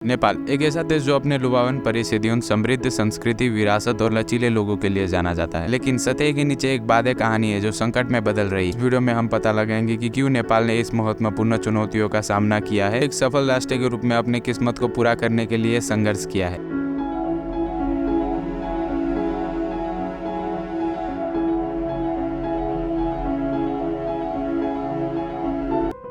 नेपाल एक ऐसा देश जो अपने लुभावन परिस्थितियों, समृद्ध संस्कृति, विरासत और लचीले लोगों के लिए जाना जाता है। लेकिन सतह के नीचे एक वादे कहानी है जो संकट में बदल रही है। इस वीडियो में हम पता लगाएंगे कि क्यों नेपाल ने इस महत्वपूर्ण चुनौतियों का सामना किया है, एक सफल राष्ट्र के रूप में अपनी किस्मत को पूरा करने के लिए संघर्ष किया है।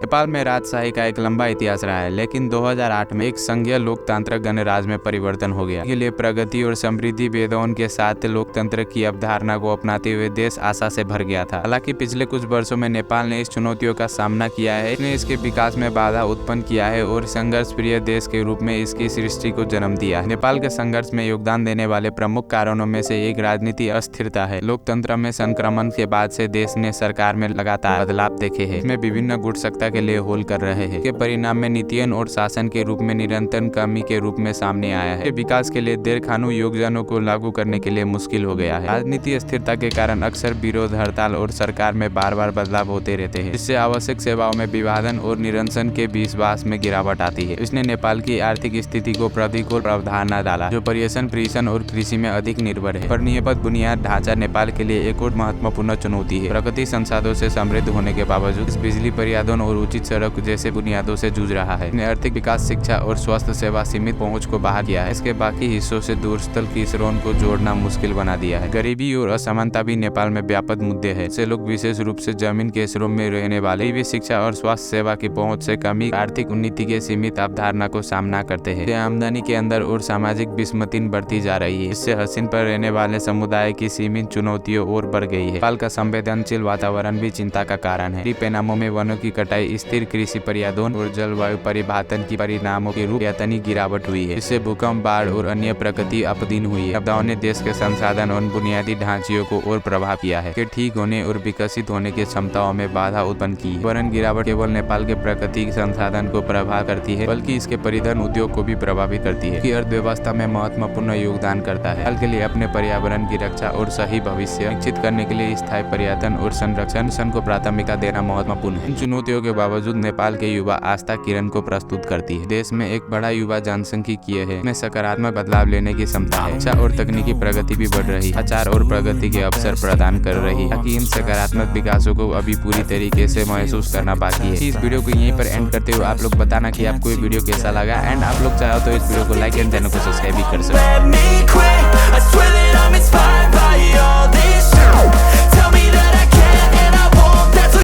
नेपाल में राजशाही का एक लंबा इतिहास रहा है, लेकिन 2008 में एक संघीय लोकतांत्रिक गणराज्य में परिवर्तन हो गया। के लिए प्रगति और समृद्धि वेदों के साथ लोकतंत्र की अवधारणा को अपनाते हुए देश आशा से भर गया था। हालांकि पिछले कुछ वर्षों में नेपाल ने इस चुनौतियों का सामना किया है, इसने इसके विकास में बाधा उत्पन्न किया है और संघर्ष प्रिय देश के रूप में इसकी सृष्टि को जन्म दिया है। नेपाल के संघर्ष में योगदान देने वाले प्रमुख कारणों में से एक राजनीति अस्थिरता है। लोकतंत्र में संक्रमण के बाद से देश ने सरकार में लगातार बदलाव देखे हैं। इसमें विभिन्न गुट सत्ता के लिए होल कर रहे हैं। के परिणाम में नीतियों और शासन के रूप में निरंतर कमी के रूप में सामने आया है। विकास के लिए दीर्घकालिक योजनाओं को लागू करने के लिए मुश्किल हो गया है। राजनीति स्थिरता के कारण अक्सर विरोध, हड़ताल और सरकार में बार बार बदलाव होते रहते हैं, जिससे आवश्यक सेवाओं में विभाजन और निरंसन के विश्वास में गिरावट आती है। इसने नेपाल की आर्थिक स्थिति को प्रतिकूल प्रावधान डाला, जो पर्यटन और कृषि में अधिक निर्भर है। पर नियमित बुनियाद ढांचा नेपाल के लिए एक और महत्वपूर्ण चुनौती है। प्रकृति संसाधनों से समृद्ध होने के बावजूद इस बिजली परिवहन और उचित सड़क जैसे बुनियादों से जूझ रहा है। इसने आर्थिक विकास, शिक्षा और स्वास्थ्य सेवा सीमित पहुंच को बाहर किया है। इसके बाकी हिस्सों से दूरस्थल की स्रोत को जोड़ना मुश्किल बना दिया है। गरीबी और असमानता भी नेपाल में व्यापक मुद्दे हैं। से लोग विशेष रूप से जमीन के स्रोत में रहने वाले भी शिक्षा और स्वास्थ्य सेवा की पहुंच से कमी, आर्थिक उन्नति के सीमित अवधारणा को सामना करते हैं। आमदनी के अंदर और सामाजिक विषमति बढ़ती जा रही है। इससे हसीन पर रहने वाले समुदाय की सीमित चुनौतियों और बढ़ गई है। नेपाल का संवेदनशील वातावरण भी चिंता का कारण है। परिणामों में वनों की कटाई, स्थिर कृषि पर्यावरण और जलवायु परिवर्तन की परिणामों के रूप में गिरावट हुई है। इससे भूकंप, बाढ़ और अन्य प्रकृति आपदाएं हुई है। आपदाओं ने देश के संसाधन और बुनियादी ढांचे को और प्रभाव किया है, कि ठीक होने और विकसित होने की क्षमताओं में बाधा उत्पन्न की। पर्यावरण गिरावट केवल नेपाल के प्राकृतिक संसाधन को प्रभावित करती है, बल्कि इसके परिवहन उद्योग को भी प्रभावित करती है, कि अर्थव्यवस्था में महत्वपूर्ण योगदान करता है। हाल के लिए अपने पर्यावरण की रक्षा और सही भविष्य निश्चित करने के लिए स्थायी पर्यटन और संरक्षण को प्राथमिकता देना महत्वपूर्ण है। इन चुनौतियों के बावजूद नेपाल के युवा आस्था किरण को प्रस्तुत करती है। देश में एक बड़ा युवा जनसंख्या है, में सकारात्मक बदलाव लेने की क्षमता है। शिक्षा और तकनीकी प्रगति भी बढ़ रही है, आचार और प्रगति के अवसर प्रदान कर रही है। ताकि इन सकारात्मक विकासों को अभी पूरी तरीके से महसूस करना बाकी है। इस वीडियो को यहीं पर एंड करते हुए आप लोग बताना कि आपको ये वीडियो कैसा लगा, एंड आप लोग चाहो तो इस वीडियो को लाइक एंड चैनल को सब्सक्राइब भी कर सकते हैं।